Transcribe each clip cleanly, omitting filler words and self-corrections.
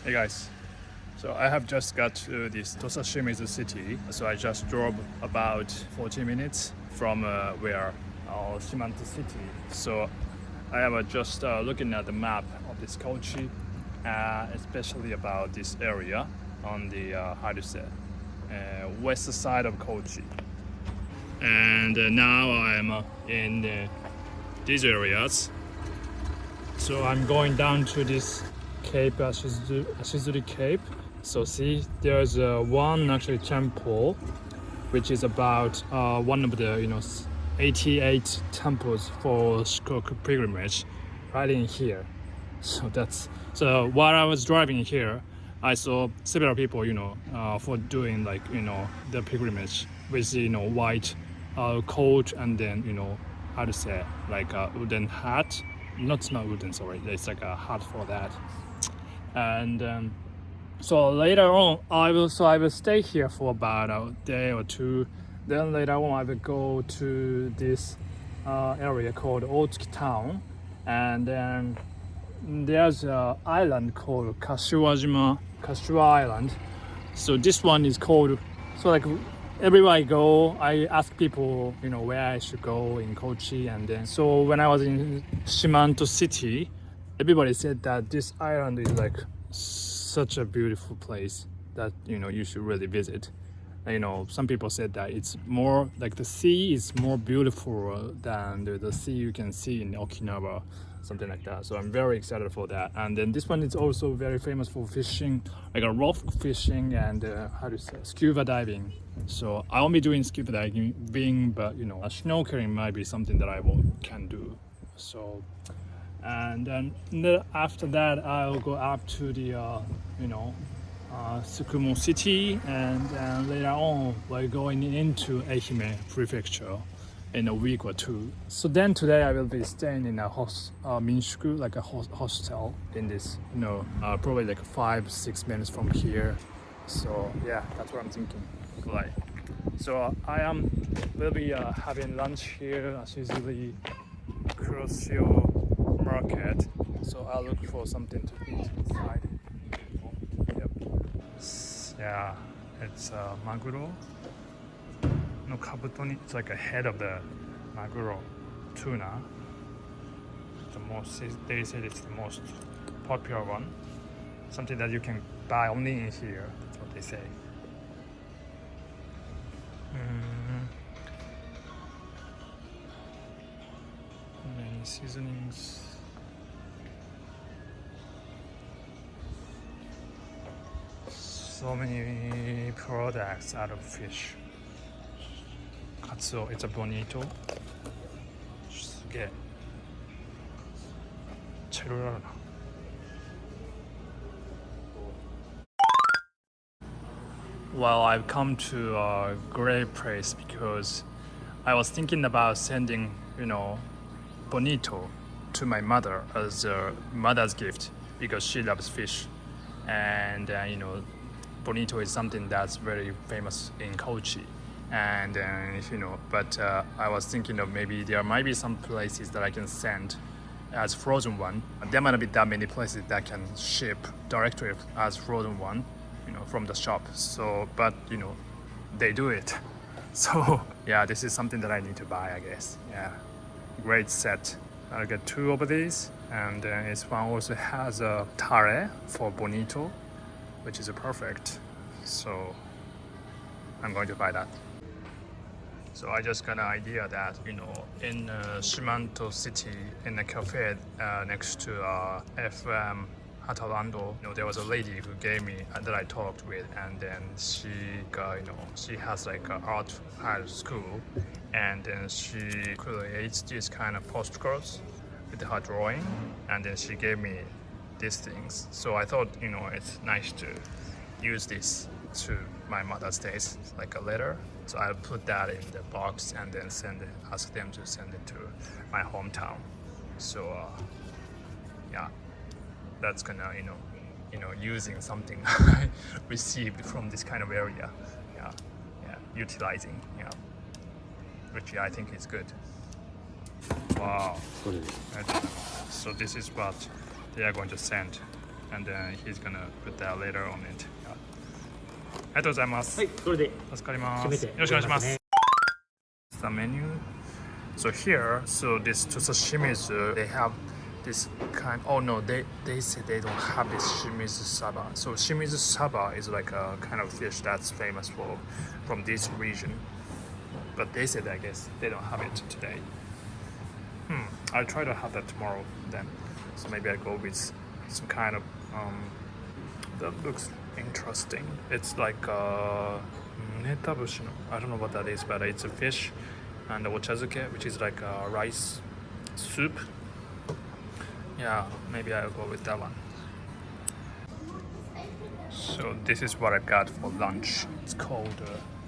Hey guys, so I have just got to this Tosashimizu City. So I just drove about 40 minutes from Shimanto City. So I am just looking at the map of this Kochi, especially about this area on the west side of Kochi. And now I'm in these areas. So I'm going down to this Cape Ashizuri Cape. So see, there's one actually temple, which is about one of the 88 temples for Shikoku Pilgrimage, right in here. So while I was driving here, I saw several people for doing the pilgrimage with white coat and then like a wooden hat. Not wooden, sorry. It's like a hat for that. And so later on, I will stay here for about a day or two. Then later on, I will go to this area called Otsuki Town, and then there's an island called Kashiwa Island. So this one is called. So like everywhere I go, I ask people, where I should go in Kochi, and then so when I was in Shimanto City, everybody said that this island is like such a beautiful place that you should really visit. Some people said that it's more like the sea is more beautiful than the sea you can see in Okinawa, something like that. So I'm very excited for that. And then this one is also very famous for fishing, like a rock fishing and scuba diving. So I won't be doing scuba diving, but snorkeling might be something that I can do. So, and then after that, I'll go up to the Tsukumo City, and later on we're going into Ehime Prefecture in a week or two. So then today I will be staying in a minshuku, like a hostel in this, probably like 5-6 minutes from here. So yeah, that's what I'm thinking. Like, so will be having lunch here at Ashizuri Kuroshio Market. So I'll look for something to eat inside. Yeah, it's maguro no kabuto ni. It's like a head of the maguro tuna. They said it's the most popular one. Something that you can buy only in here. That's what they say. Many seasonings. So many products out of fish. Katsuo, it's a bonito. すげえ。茶色いあるな。Well, I've come to a great place because I was thinking about sending, bonito to my mother as a mother's gift because she loves fish, and bonito is something that's very famous in Kochi, and but I was thinking of maybe there might be some places that I can send as frozen one. There might not be that many places that can ship directly as frozen one, from the shop. So, but they do it. So yeah, this is something that I need to buy, I guess. Yeah, great set. I'll get 2 of these, and this one also has a tare for bonito, which is perfect. So I'm going to buy that. So I just got an idea that in Shimanto City, in a cafe next to FM Hatalando, there was a lady who gave me that I talked with, and then she has like an art school, and then she creates these kind of postcards with her drawing, and then she gave me these things. So I thought it's nice to use this to my Mother's Day, like a letter. So I'll put that in the box and then ask them to send it to my hometown. So yeah, that's gonna using something I received from this kind of area. Yeah, utilizing, which I think is good. Wow. So this is what they are going to send. and then he's gonna put that later on it. ありがとうございます。はい、それで助かります。締めてよろしくお願いします。ね。The menu. So here, so this Tosashimizu, they have this kind. Oh no, they say they don't have this Shimizu saba. So Shimizu saba is like a kind of fish that's famous from this region. But they said I guess they don't have it today. I'll try to have that tomorrow then. So maybe I go with some kind of that looks interesting. It's like netabushi. I don't know what that is, but it's a fish, and ochazuke, which is like a rice soup. Yeah, maybe I'll go with that one. So this is what I got for lunch. It's called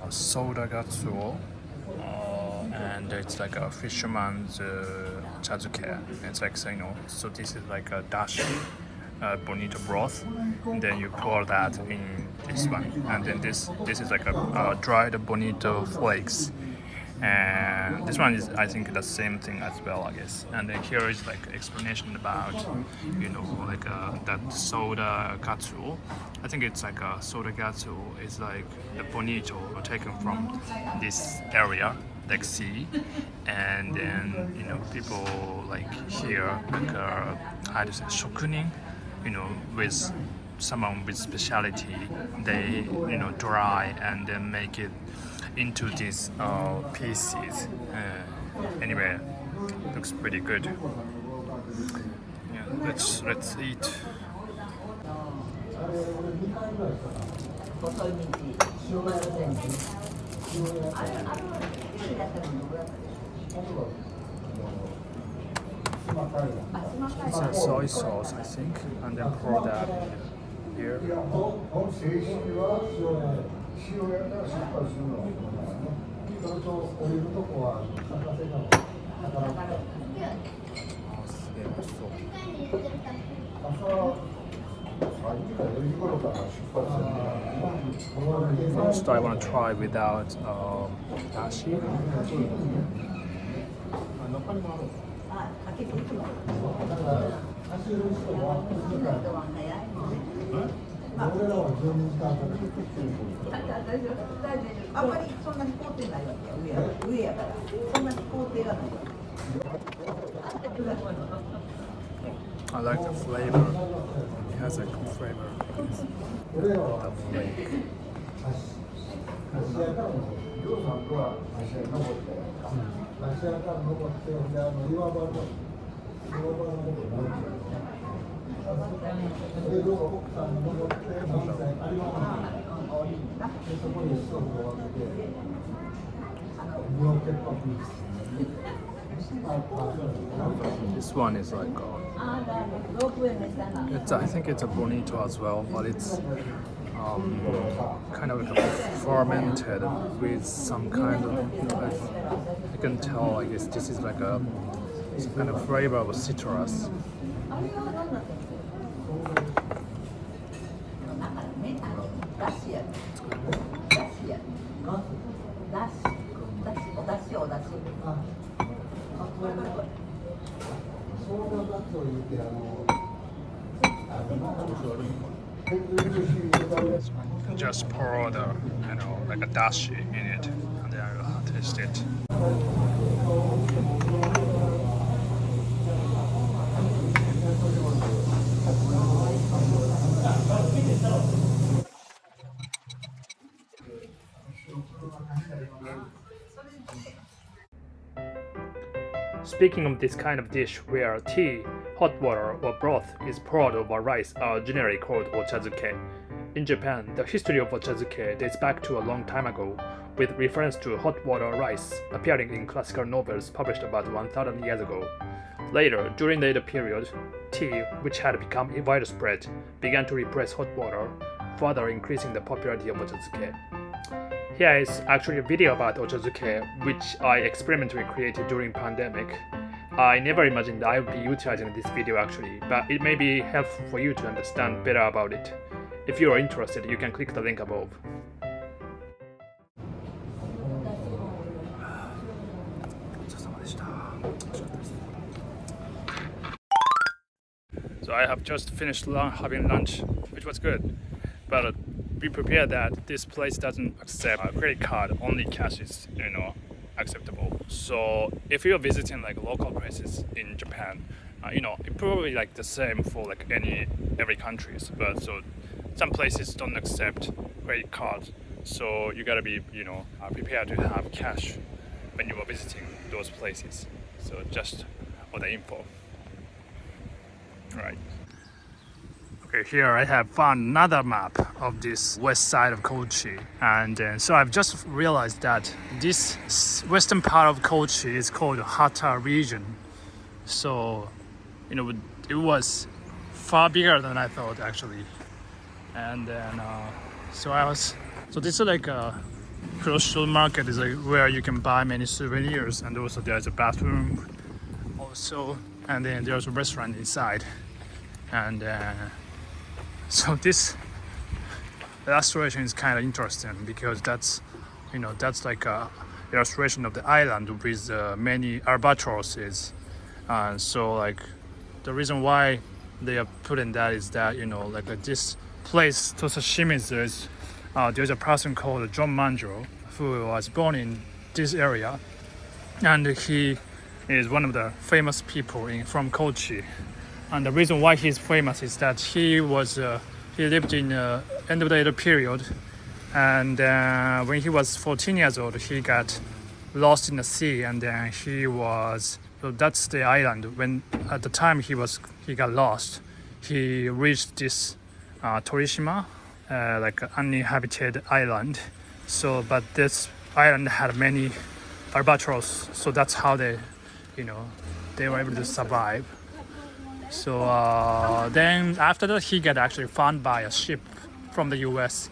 soda gatsuo. And it's like a fisherman's chazuke. It's like, so, so this is like a dashi, bonito broth, and then you pour that in this one, and then this is like a dried bonito flakes, and this one is, I think, the same thing as well, I guess. And then here is like explanation about, like that soda katsu. I think it's like a soda katsu is like the bonito taken from this area, like sea, and then people like here like how to say shokunin, with someone with specialty, they dry and then make it into these pieces. Anyway, looks pretty good. Yeah, let's eat. It's a soy sauce, I think, and then pour that in here. First, I want to try without dashi. I like the flavor. It has a good flavor. The flake. This one is like I think it's a bonito as well, but it's kind of like fermented with some kind of I can tell, I guess this is like some kind of flavor of citrus. And just pour the, like a dashi in it, and then I will taste it. Speaking of this kind of dish where tea, hot water, or broth is poured over rice are generally called ochazuke. In Japan, the history of ochazuke dates back to a long time ago, with reference to hot water rice appearing in classical novels published about 1,000 years ago. Later, during the Edo period, tea, which had become widespread, began to replace hot water, further increasing the popularity of ochazuke. Here is actually a video about ochazuke, which I experimentally created during pandemic. I never imagined I would be utilizing this video actually, but it may be helpful for you to understand better about it. If you are interested, you can click the link above. So I have just finished having lunch, which was good. But be prepared that this place doesn't accept a credit card. Only cash is, acceptable. So if you're visiting like local places in Japan, it's probably like the same for like every countries. But so some places don't accept credit cards. So you gotta be, prepared to have cash when you are visiting those places. So just for the info. Right. Okay, here I have found another map of this west side of Kochi, and so I've just realized that this western part of Kochi is called Hata region. So, it was far bigger than I thought actually. And then, so this is like a Kuroshio Market is like where you can buy many souvenirs, and also there's a bathroom also, and then there's a restaurant inside. And so this illustration is kind of interesting because that's like a illustration of the island with many albatrosses. And so like the reason why they are putting that is that this place Tosashimizu is there's a person called John Manjo who was born in this area, and he is one of the famous people from Kochi. And the reason why he's famous is that he lived in end of the Edo period, and when he was 14 years old, he got lost in the sea, and then so that's the island. When at the time he got lost, he reached this Torishima, like an uninhabited island. So, but this island had many albatross, so that's how they were able to survive. So then after that, he got actually found by a ship from the US.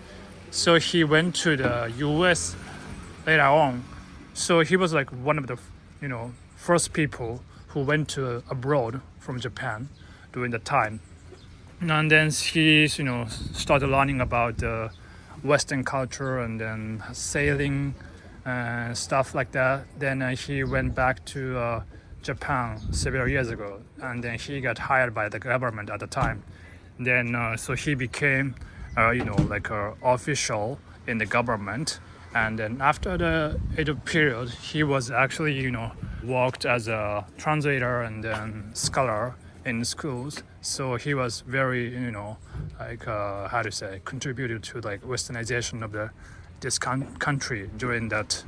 So he went to the US later on. So he was like one of the first people who went to abroad from Japan during the time. And then he started learning about the Western culture and then sailing and stuff like that. Then he went back to Japan several years ago, and then he got hired by the government at the time. Then so he became like an official in the government. And then after the Edo period, he was actually worked as a translator and then scholar in schools. So he was very contributed to like westernization of this country during that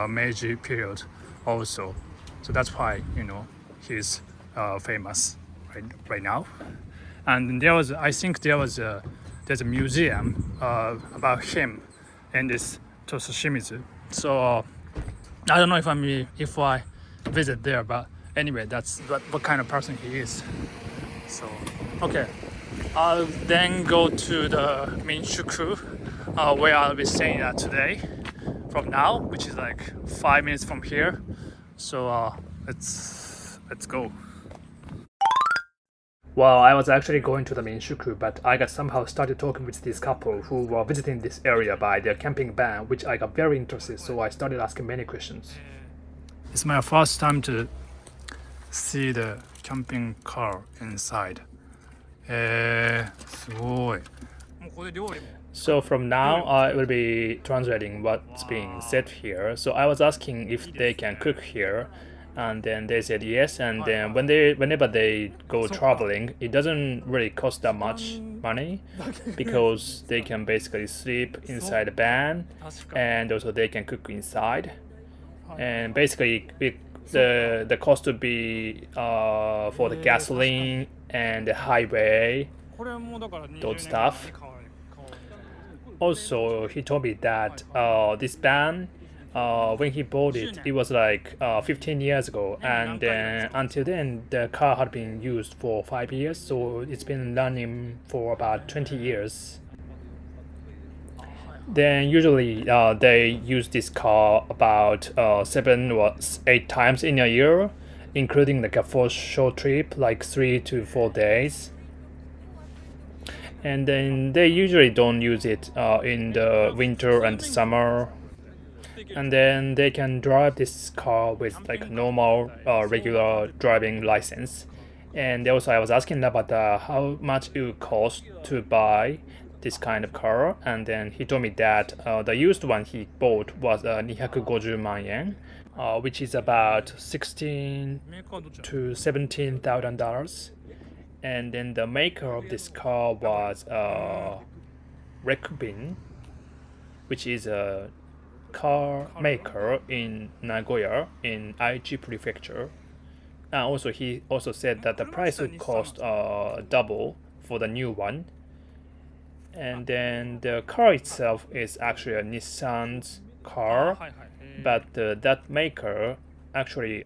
Meiji period also. So that's why he's famous right now. And there's a museum about him in this Tosashimizu. So I don't know if I visit there, but anyway, that's what kind of person he is. So okay, I'll then go to the Minshuku where I'll be staying at today from now, which is like 5 minutes from here. So let's go. Well, I was actually going to the Minshuku, but I got somehow started talking with this couple who were visiting this area by their camping van, which I got very interested, so I started asking many questions. It's my first time to see the camping car inside. すごい。So from now, I will be translating what's being said here. So I was asking if they can cook here, and then they said yes. And then whenever they go traveling, it doesn't really cost that much money because they can basically sleep inside the van, and also they can cook inside. And basically, the cost would be for the gasoline and the highway, those stuff. Also, he told me that this van, when he bought it, it was like 15 years ago, and until then the car had been used for 5 years, so it's been running for about 20 years. Then usually they use this car about 7 or 8 times in a year, including like a full short trip, like 3 to 4 days. And then they usually don't use it in the winter and summer. And then they can drive this car with like normal regular driving license. And also I was asking about how much it would cost to buy this kind of car, and then he told me that the used one he bought was 250万yen, which is about 16 to 17,000 dollars. And then the maker of this car was Rekubin, which is a car maker in Nagoya in Aichi prefecture. And also he also said that the price would cost double for the new one. And then the car itself is actually a Nissan's car, but that maker actually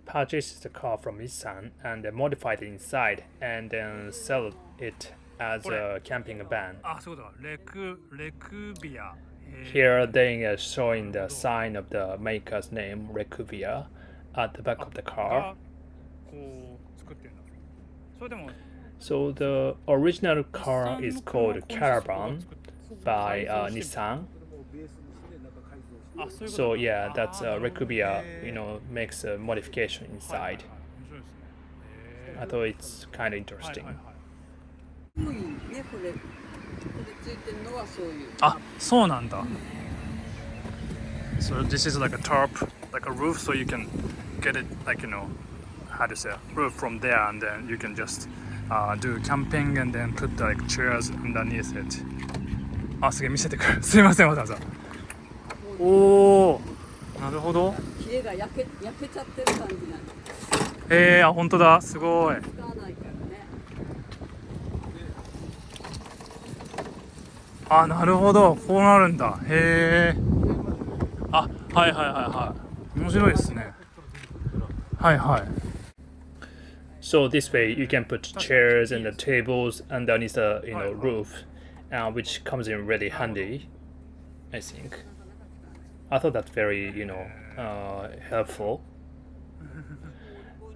purchased the car from Nissan and then modified it inside and then sell it as a camping van. Here they are showing the sign of the maker's name, Rekubia, at the back of the car. So the original car is called Caravan by Nissan. So yeah, that's Rekubia, makes a modification inside. I thought it's kind of interesting. あ、そうなんだ。So this is like a tarp, like a roof, so you can get it like how to say, roof from there, and then you can just do camping and then put like chairs underneath it. あ、すげえ見せてくる。すいませんわざわざ。おお、なるほど。ヒレが焼けちゃってる感じなんだ。あ、本当だ。すごい。使わないからね。あ、なるほど。こうなるんだ。へえ。あ、はいはいはいはい。面白いですね。はいはい。So this way you can put chairs and the tables underneath the roof, which comes in really handy, I think. I thought that's very helpful.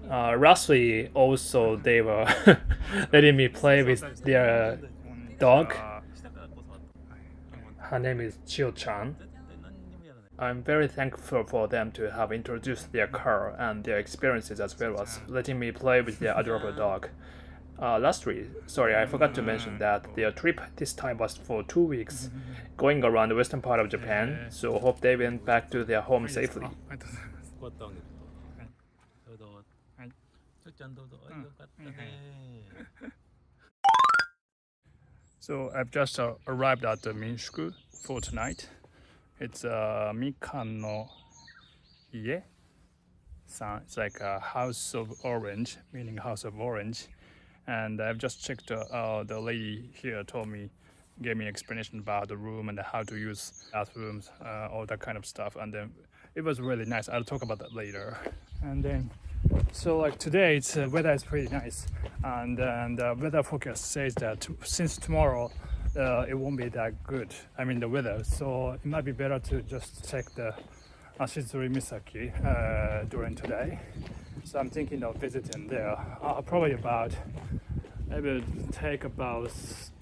Lastly, also they were letting me play with their dog. Her name is Chio-chan. I'm very thankful for them to have introduced their car and their experiences, as well as letting me play with their adorable dog. Lastly, sorry, I forgot to mention that their trip this time was for 2 weeks, going around the western part of Japan, so hope they went back to their home safely. So I've just arrived at the Minshuku for tonight. It's Mikan no Ie. It's like a house of orange, meaning house of orange. And I've just checked, the lady here gave me an explanation about the room and how to use bathrooms, all that kind of stuff. And then it was really nice. I'll talk about that later. And then, so like today, weather is pretty nice. And the weather forecast says that since tomorrow, it won't be that good. I mean the weather. So it might be better to just check the Ashizuri Misaki during today. So I'm thinking of visiting there. Probably maybe take about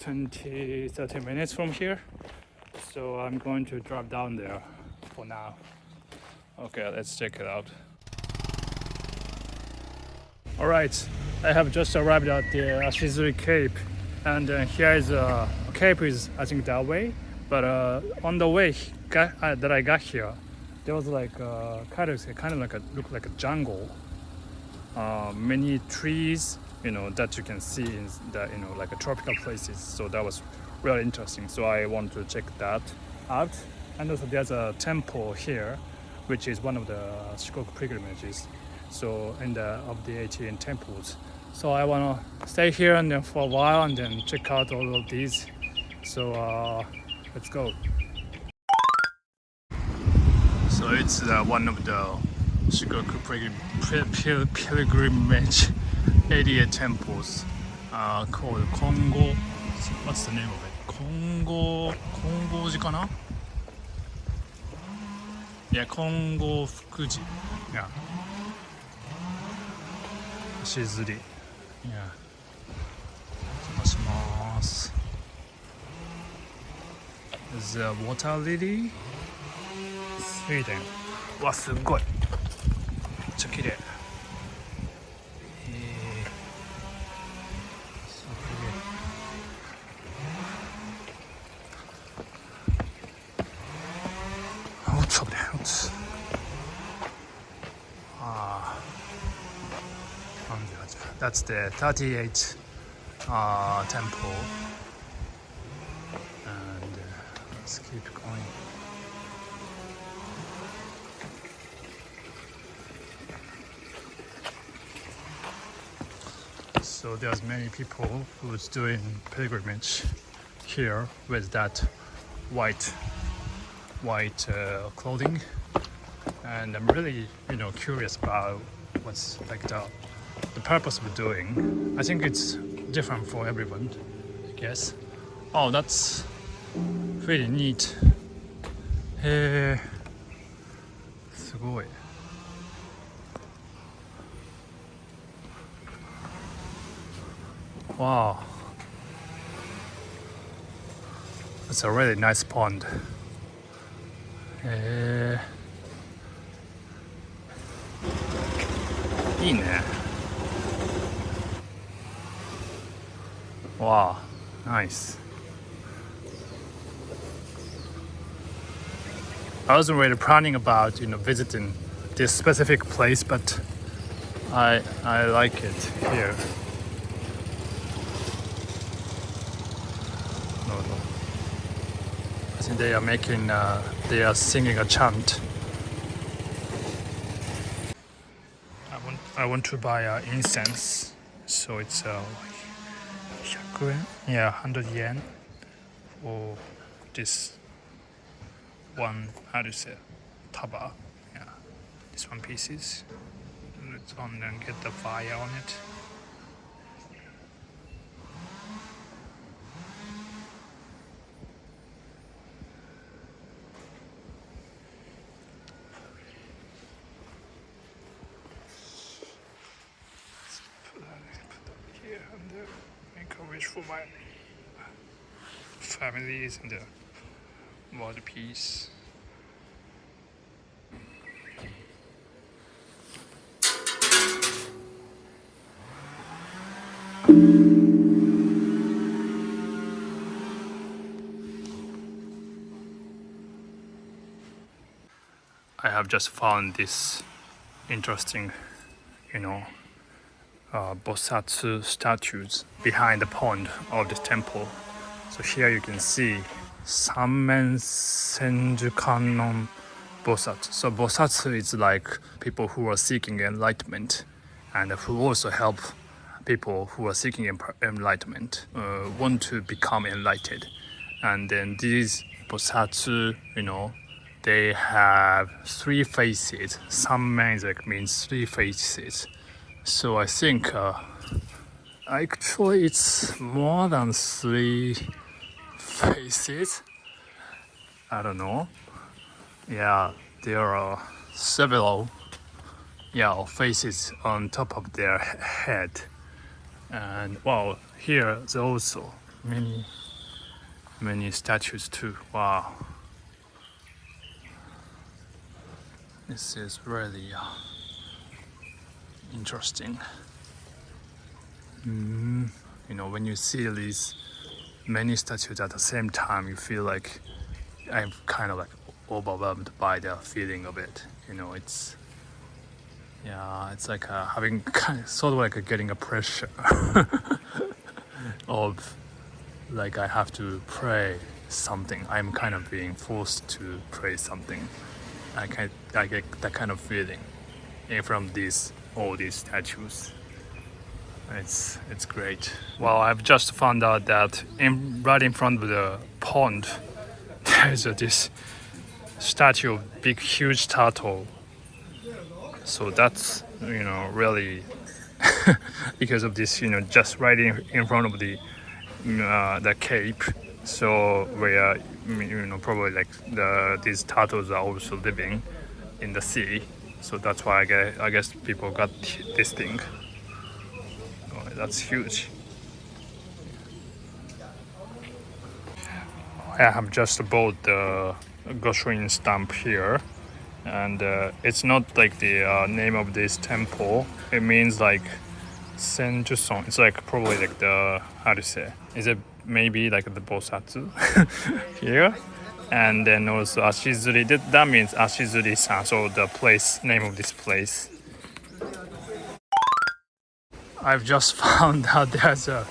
20-30 minutes from here. So I'm going to drive down there for now. Okay, let's check it out. Alright, I have just arrived at the Ashizuri Cape, and here is Cape is I think that way, but on the way that I got here, there was like kind of like looked like a jungle. Many trees, that you can see in the like a tropical places. So that was really interesting. So I want to check that out. And also there's a temple here, which is one of the Shikoku Pilgrimages. So of the 18 temples. So I want to stay here and then for a while and then check out all of these. So let's go. So it's one of the Shikoku Pilgrimage 88 temples called Kongo. What's the name of it? Kongofukuji kana? Yeah, Kongofukuji. Yeah. Ashizuri. Yeah. お邪魔します。There's a water lily. Sweden. わ、すっごい。めっちゃ綺麗。That's the 38 temple. And let's keep going. So there's many people who's doing pilgrimage here with that white clothing, and I'm really curious about what's like the purpose of doing. I think it's different for everyone, I guess. Oh, that's really neat. へえ、すごい。Wow, that's a really nice pond. へえ、いいね。Wow, nice. I wasn't really planning about visiting this specific place, but I like it here. I think they are singing a chant. I want to buy incense, so it's 100 yen, yeah, 100 yen for this one, how do you say, taba, yeah, this one pieces. Let's on and get the fire on it. Make a wish for my families and the world peace. I have just found this interesting, Bodhisattva statues behind the pond of the temple. So here you can see Sanmen Senjukannon Bodhisattva. So Bodhisattva is like people who are seeking enlightenment and who also help people who are seeking enlightenment, want to become enlightened. And then these Bodhisattva, they have 3 faces. Sanmen means 3 faces. So I think actually it's more than 3 faces. I don't know. Yeah, there are several faces on top of their head. And wow, here there's also many statues too. Wow. This is really interesting. When you see these many statues at the same time, you feel like I'm kind of like overwhelmed by the feeling of it. It's like having sort of like getting a pressure of like I have to pray something. I'm kind of being forced to pray something. I get that kind of feeling from all these statues. It's great. Well, I've just found out that right in front of the pond there's this statue of big huge turtle. So that's really because of this just right in front of the cape. So where probably like these turtles are also living in the sea. So that's why I guess people got this thing. Oh, that's huge. I have just bought the Goshuin stamp here, and it's not like the name of this temple. It means like Senjuson. It's like probably like the, how to say, is it maybe like the Bodhisattva here? And then also Ashizuri, that means Ashizuri-san, so the name of this place. I've just found out there's a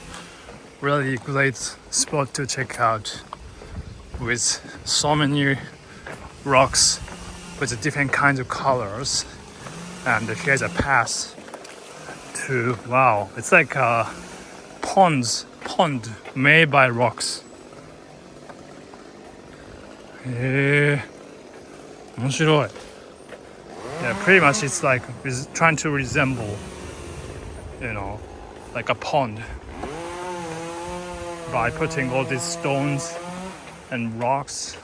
really great spot to check out with so many rocks with different kinds of colors. And here's a path to, wow, it's like a pond made by rocks. 面白い. Yeah, pretty much it's like it's trying to resemble, like a pond by putting all these stones and rocks.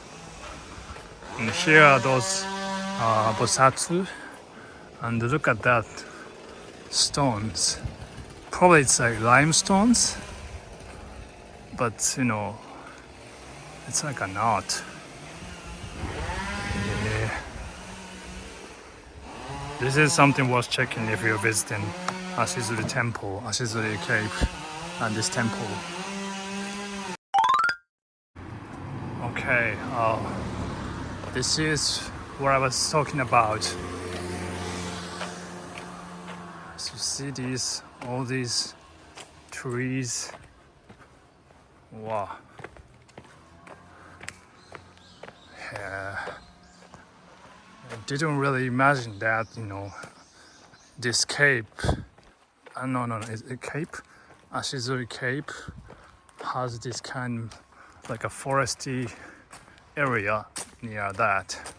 And here are those Bodhisattva, and look at that stones. Probably it's like limestones, but it's like an art. Yeah. This is something worth checking if you're visiting Ashizuri Temple, Ashizuri Cape, and this temple. Okay, this is what I was talking about. So you see all these trees. Wow. Yeah. I didn't really imagine that, this cape, is it Cape? Ashizuri Cape has this kind of like a foresty area near that.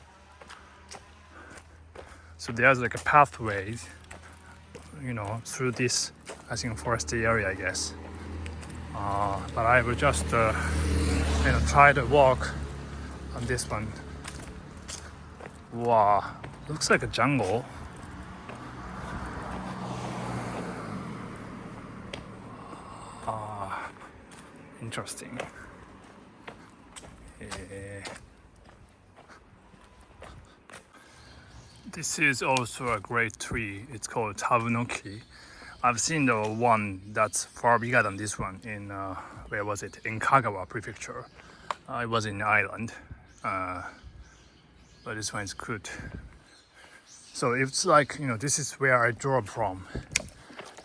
So there's like a pathway, through this, I think, foresty area, I guess. But I will just, try to walk on this one. Wow, looks like a jungle. Interesting. Yeah. This is also a great tree. It's called tabunoki. I've seen the one that's far bigger than this one in, where was it? In Kagawa prefecture. It was in Ireland. But this one is good. So it's like, this is where I drove from.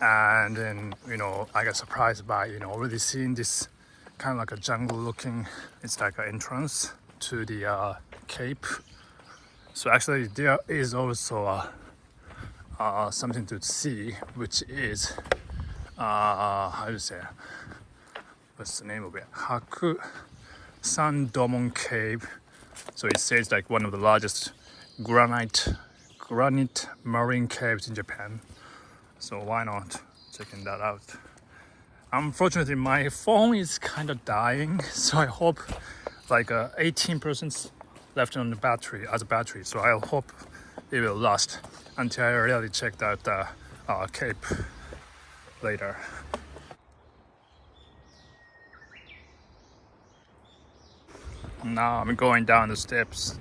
And then, I got surprised by, already seeing this kind of like a jungle looking, it's like an entrance to the cape. So actually there is also something to see, which is, how do you say, what's the name of it? Haku Sandomon Cave. So it says like one of the largest granite marine caves in Japan. So why not checking that out? Unfortunately, my phone is kind of dying, so I hope like 18% left on the battery as a battery. So I hope it will last until I really check out the cape later. Now I'm going down the stairs.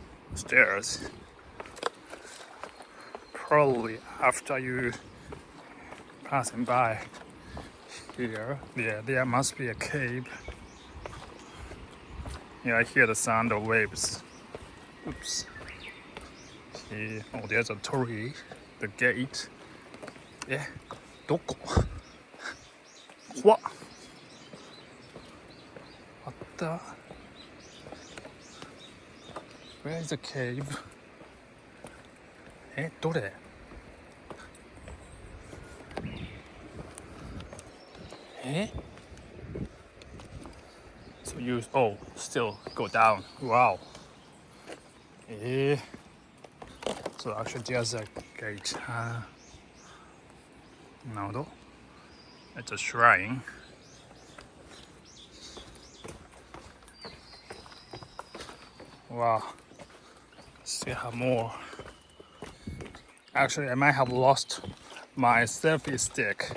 Probably after you passing by here, yeah, there must be a cave. Yeah, I hear the sound of waves. Oops. See, oh, there's a torii, the gate. Yeah, どこ? What? あった. Where is the cave? どれ? So you, still go down. Wow. So actually there's a gate. なるほど. It's a shrine. Wow. Still have more. Actually, I might have lost my selfie stick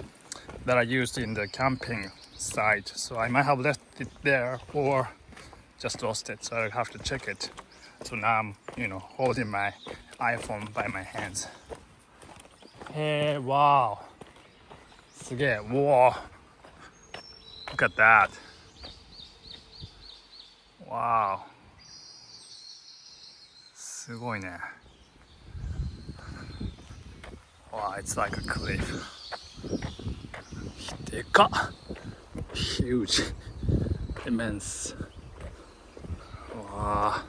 that I used in the camping site. So I might have left it there or just lost it. So I have to check it. So now I'm, holding my iPhone by my hands. Hey, wow. すげえ. Whoa. Look at that. Wow. すごいね. Wow, it's like a cliff. でかっ Huge. Immense. Wow.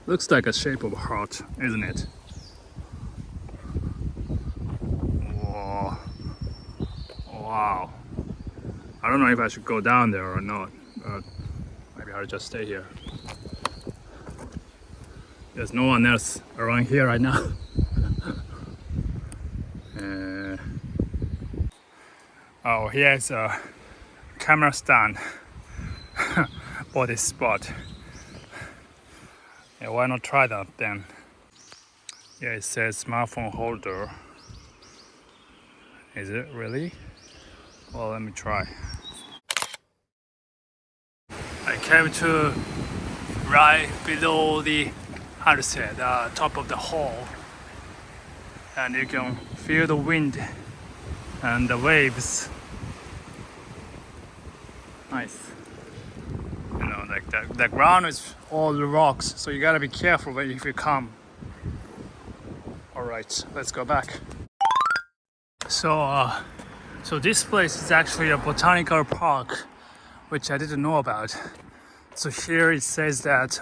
Looks like a shape of a heart, isn't it? Whoa. Wow. I don't know if I should go down there or not, but maybe I'll just stay here. There's no one else around here right now. Oh, here's a camera stand for this spot. Yeah, why not try that then? Yeah, it says smartphone holder. Is it really? Well, let me try. I came to right below the, how to say, the top of the hall, and you can feel the wind and the waves. Nice. You know, like the ground is all the rocks, so you gotta be careful if you come. All right, let's go back. So this place is actually a botanical park, which I didn't know about. So here it says that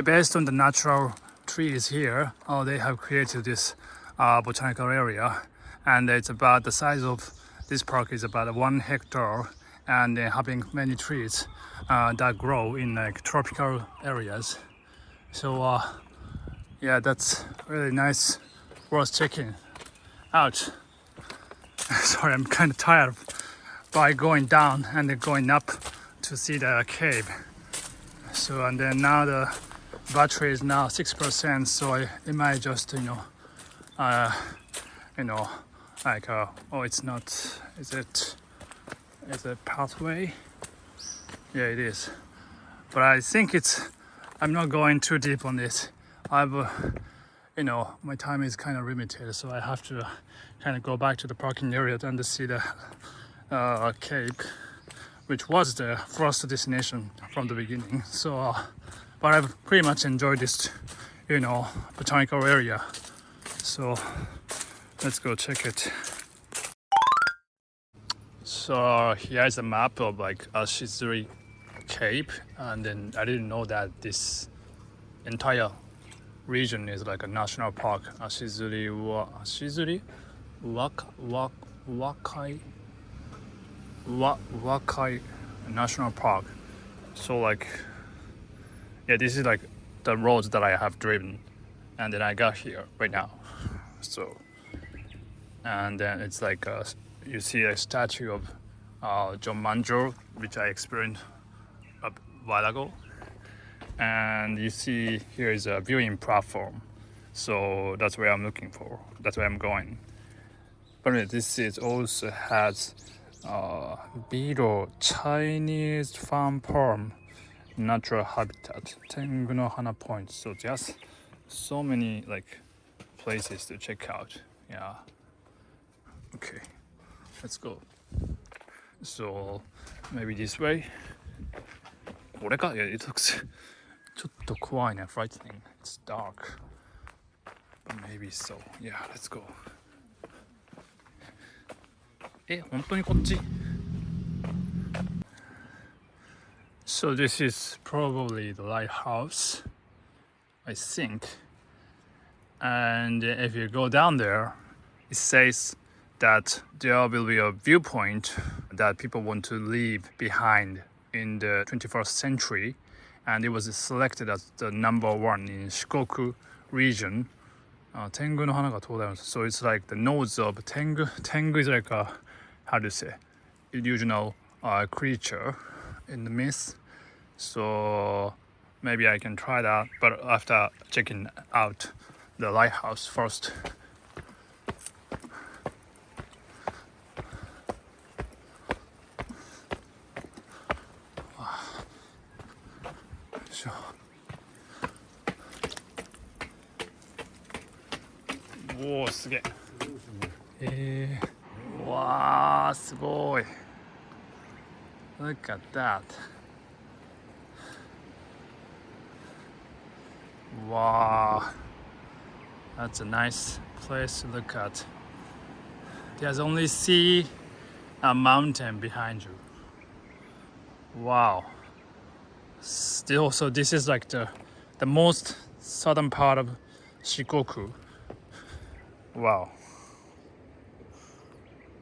based on the natural trees here, they have created this botanical area, and it's about the size of this park is about 1 hectare, and having many trees that grow in like tropical areas. So yeah, that's really nice, worth checking out. Sorry, I'm kind of tired by going down and then going up to see the cave. So, and then now the battery is now 6%, so it might just like oh, it's not, is it pathway? Yeah, it is, but I think I'm not going too deep on this. My time is kind of limited, so I have to kind of go back to the parking area and see the Cape, which was the first destination from the beginning. So, but I've pretty much enjoyed this, botanical area. So let's go check it. So here's a map of like Ashizuri Cape, and then I didn't know that this entire region is like a national park. Ashizuri Wakai National Park. So like, yeah, this is like the roads that I have driven, and then I got here right now. So, and then it's like you see a statue of John Manjor, which I experienced a while ago. And you see here is a viewing platform, so that's where I'm looking for. That's where I'm going. But this is also has beetle, Chinese farm palm, natural habitat, Tengu no Hana Point. So just so many like places to check out. Yeah. Okay, let's go. So maybe this way. これか? Yeah, it looks ちょっと怖いね, frightening. It's dark. But maybe so. Yeah, let's go. 本当にこっち? So this is probably the lighthouse, I think. And if you go down there, it says that there will be a viewpoint that people want to leave behind in the 21st century, and it was selected as the number 1 in Shikoku region. Tengu no hana ga todaru. So it's like the nose of Tengu. Tengu is like a, how to say, illusional creature in the myth. So maybe I can try that, but after checking out the lighthouse first. Whoa, すげえ。わー、すごい。Look at that. Wow, that's a nice place to look at. There's only sea a mountain behind you. Wow. Still, so this is like the most southern part of Shikoku. Wow.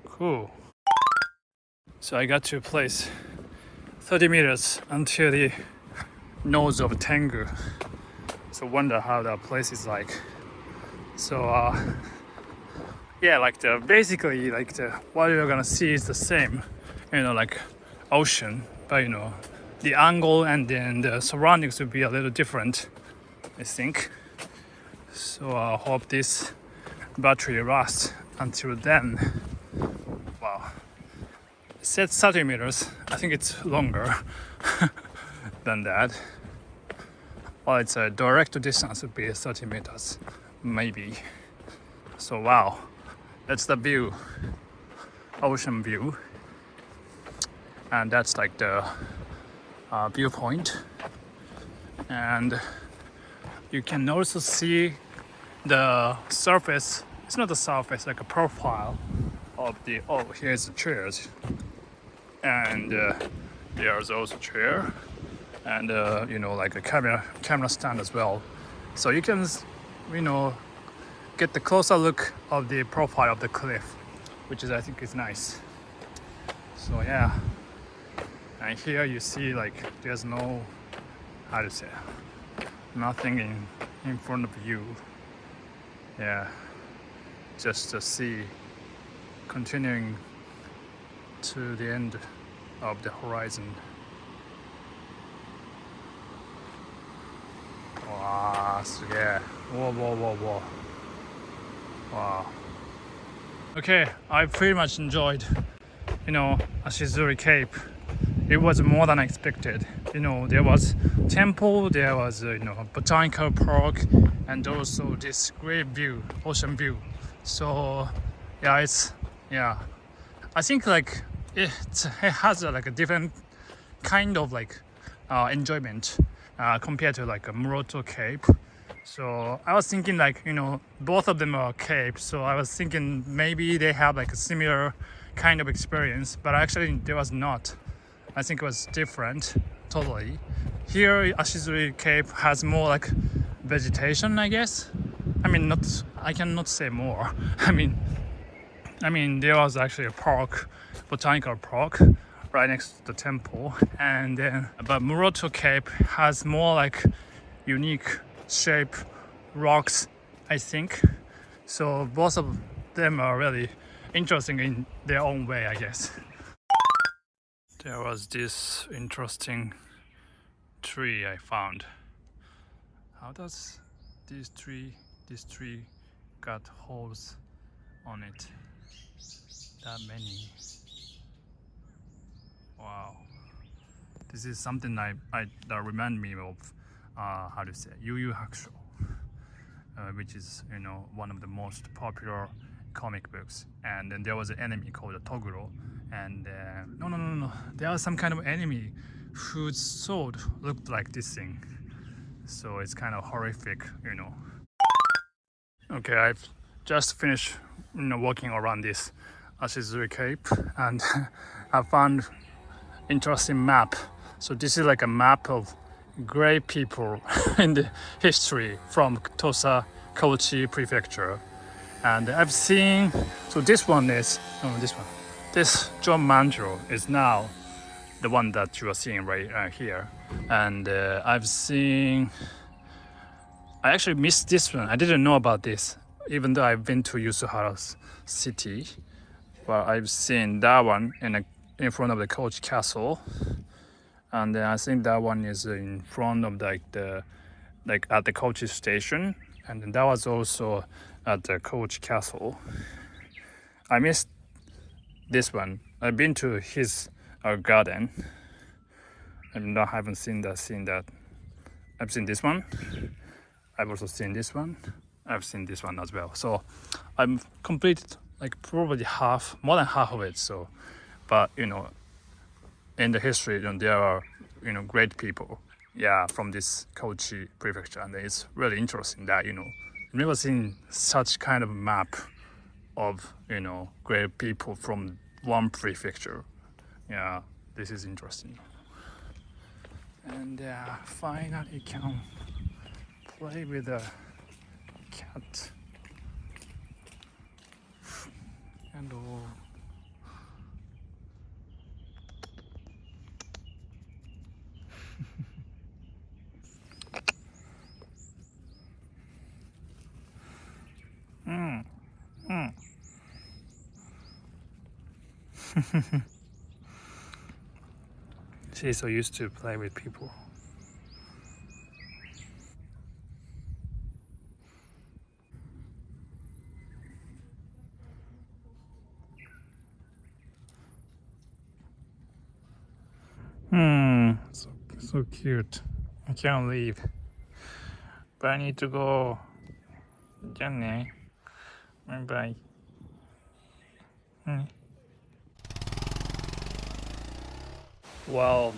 Cool. So I got to a place 30 meters until the nose of Tengu. So wonder how that place is like. So yeah, like basically what you're gonna see is the same, like ocean, but the angle and then the surroundings will be a little different, I think. So I hope this battery lasts until then. Wow. It said 30 meters. I think it's longer than that. Well, it's a direct distance would be 30 meters, maybe. So wow, that's the view, ocean view. And that's like the viewpoint. And you can also see the surface. It's not the surface, like a profile of the, here's the chairs. And there's also a chair. And like a camera stand as well. So you can, get the closer look of the profile of the cliff, which is, I think, is nice. So yeah, and here you see there's no, how to say, nothing in front of you. Yeah, just the sea continuing to the end of the horizon. Wow, すげえ. Whoa. Wow. Okay, I pretty much enjoyed, Ashizuri Cape. It was more than I expected. There was temple, there was botanical park, and also this great view, ocean view. So yeah, I think it has a different kind of enjoyment compared to a Muroto Cape. So I was thinking both of them are Cape, so I was thinking maybe they have a similar kind of experience, but actually there was not. I think it was different totally. Here Ashizuri Cape has more vegetation, I guess. I cannot say more. I mean there was actually a park, botanical park right next to the temple, and then but Muroto Cape has more unique shape rocks, I think. So both of them are really interesting in their own way, I guess. There was this interesting tree I found. How does this tree got holes on it? That many. Wow. This is something that remind me of how to say Yu Yu Hakusho, which is one of the most popular comic books. And then there was an enemy called Toguro, and no, there was some kind of enemy whose sword looked like this thing. So it's kind of horrific. Okay, I've just finished walking around this Ashizuri Cape, and I found interesting map. So this is a map of great people in the history from Tosa, Kochi prefecture. And I've seen, so this John Manjiro is now the one that you are seeing right here. And I actually missed this one. I didn't know about this, even though I've been to Yasuhara City. Well, I've seen that one in front of the Kochi castle. And then I think that one is in front of at the Kochi station, and then that was also at the Kochi castle. I missed this one. I've been to his garden, and I haven't seen that. I've seen this one. I've also seen this one. I've seen this one as well. So I'm completed probably more than half of it. So, but in the history, there are great people, from this Kochi prefecture, and it's really interesting that I've never seen such kind of map of great people from one prefecture. Yeah, this is interesting. And finally can play with a cat. And She's so used to play with people. So cute. I can't leave. But I need to go. じゃあね。バイバイ。Well,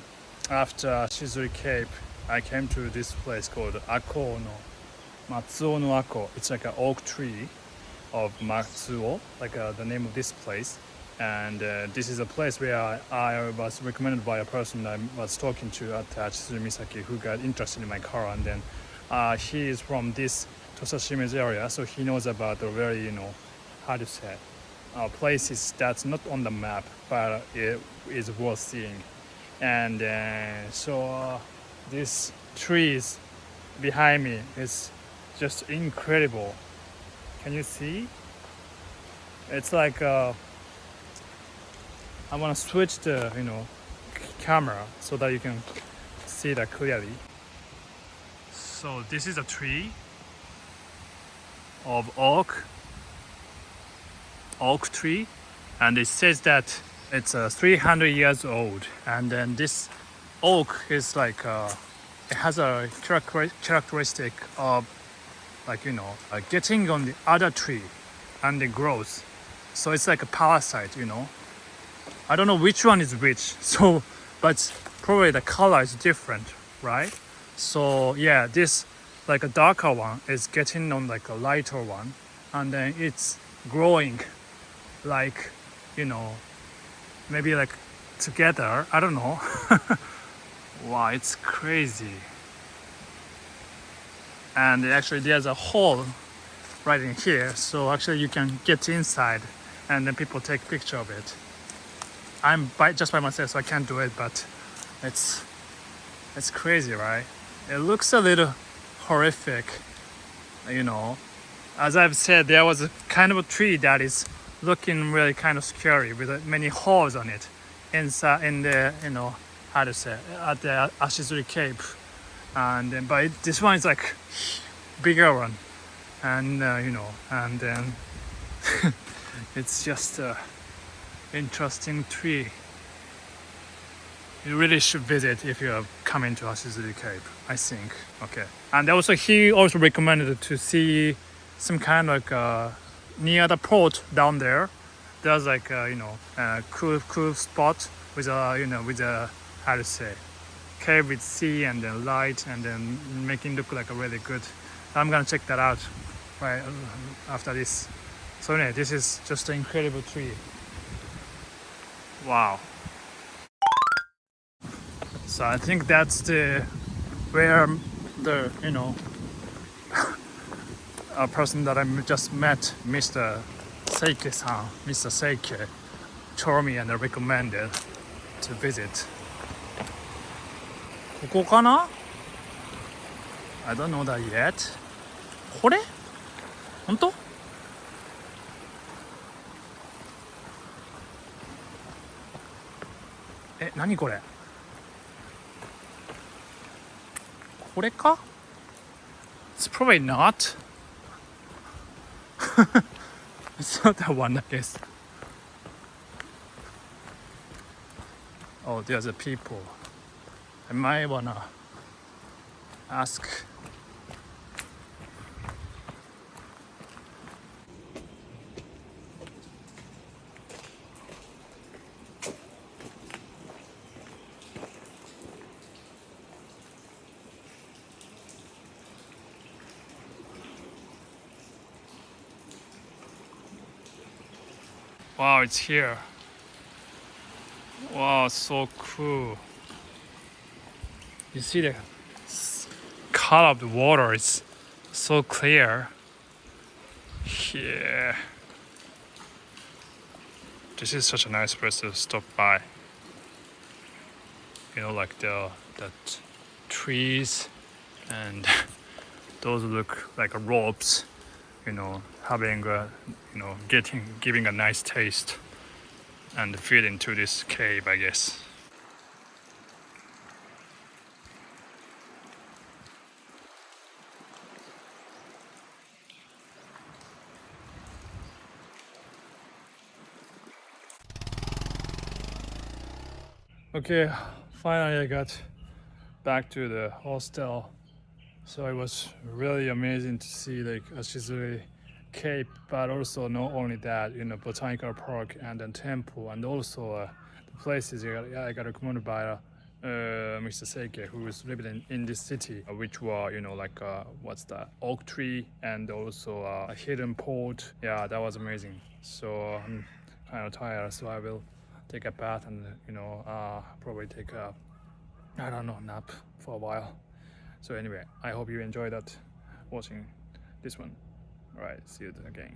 after Ashizuri Cape, I came to this place called Ako no Matsuo no Ako. It's like an oak tree of Matsuo, like the name of this place. And this is a place where I was recommended by a person I was talking to at Ashizuri Misaki who got interested in my car. And then he is from this Tosashimizu area, so he knows about the very, how to say, places that's not on the map, but it is worth seeing. And so these trees behind me is just incredible. Can you see? It's like I want to switch the camera so that you can see that clearly. So this is a tree of oak tree, and it says that it's 300 years old. And then this oak is like it has a characteristic of getting on the other tree and it grows. So it's like a parasite, I don't know which one is which, so but probably the color is different, right? So yeah, this like a darker one is getting on like a lighter one, and then it's growing like maybe like together, I don't know. Wow, it's crazy. And actually there's a hole right in here, so actually you can get inside and then people take picture of it. I'm just by myself, so I can't do it, but it's crazy, right? It looks a little horrific, As I've said, there was a kind of a tree that is looking really kind of scary with many holes on it inside in the how to say, at the Ashizuri Cape. And then but this one is like bigger one, and and then it's just a interesting tree. You really should visit if you are coming to Ashizuri Cape, I think. Okay. And also he also recommended to see some kind of like near the port down there. There's like a cool spot with a how to say, cave with sea and then light and then making look like a really good. I'm gonna check that out right after this. So anyway, this is just an incredible tree. Wow. So I think that's where the a person that I just met, Mr. Seike-san, Mr. Seike, told me and recommended to visit. ここかな? I don't know that yet. これ? 本当? 何これ? これか? It's probably not. It's not that one, I guess. Oh, there's a people. I might wanna ask. Wow, it's here. Wow, so cool. You see the color of the water is so clear. Yeah. This is such a nice place to stop by. You know, like the trees and those look like ropes, you know, having a, you know, giving a nice taste and fit into this cave, I guess. Okay, finally I got back to the hostel. So it was really amazing to see like Ashizuri Cape, but also not only that, you know, botanical park and then temple, and also the places I got recommended by Mr. Seike, who is living in this city, which were, you know, like what's that, oak tree, and also a hidden port. Yeah, that was amazing. So I'm kind of tired, so I will take a bath and, you know, probably take a, I don't know, nap for a while. So anyway, I hope you enjoyed that watching this one. Alright, see you again.